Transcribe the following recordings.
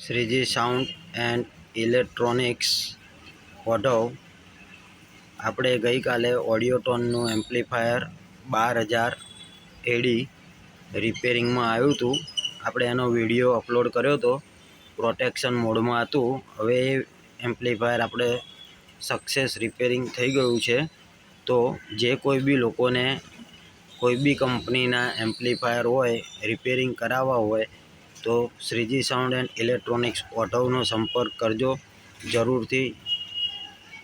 Shriji sound and electronics Odhav આપણે ગઈકાલે ઓડિયોટોનનું amplifier 12,000 એડી રિપેરિંગમાં આવ્યું હતું. આપણે એનો વિડીયો અપલોડ કર્યો હતો, પ્રોટેક્શન મોડમાં હતું. હવે એ એમ્પ્લીફાયર આપણે સક્સેસ રિપેરિંગ થઈ ગયું છે. તો જે કોઈ બી લોકોને કોઈ બી કંપનીના એમ્પ્લીફાયર હોય રિપેરિંગ કરાવવા હોય તો શ્રીજી સાઉન્ડ એન્ડ ઇલેક્ટ્રોનિક્સ ઓઢવનો સંપર્ક કરજો જરૂરથી.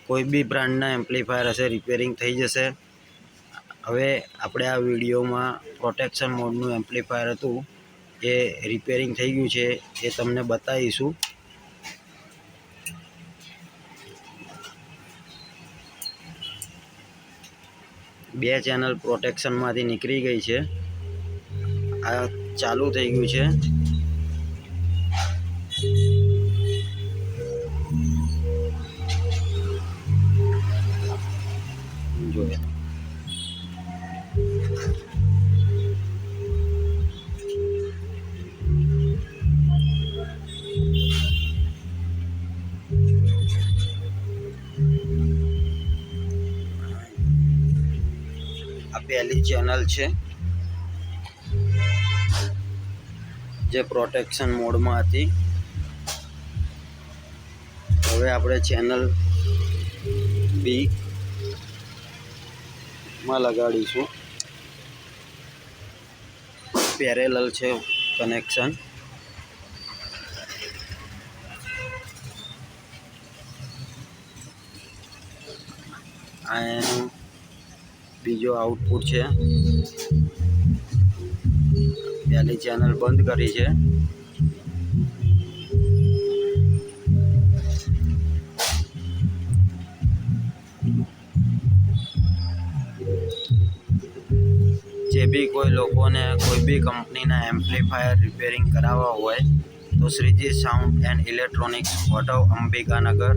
કોઈ બી બ્રાન્ડના એમ્પ્લીફાયર હશે રિપેરિંગ થઈ જશે. હવે આપણે આ વિડીયોમાં પ્રોટેક્શન મોડનું એમ્પ્લીફાયર હતું એ રિપેરિંગ થઈ ગયું છે એ તમને બતાવીશું. બે ચેનલ પ્રોટેક્શનમાંથી નીકળી ગઈ છે. આ ચાલુ થઈ ગયું છે. જોઈએ આ પહેલી ચેનલ છે જે પ્રોટેક્શન મોડમાં હતી. હવે આપણે ચેનલ બી માં લગાડીશું. પેરેલલ છે કનેક્શન. આ એનું બીજો આઉટપુટ છે. પહેલી ચેનલ બંધ કરી છે. જે બી કોઈ લોકોને કોઈ બી કંપનીના એમ્પ્લીફાયર રિપેરિંગ કરાવવા હોય તો Shriji sound and electronics Odhav, Ambikanagar.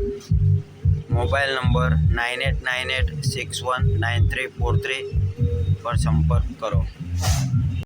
Mobile number 9898619343 પર સંપર્ક કરો.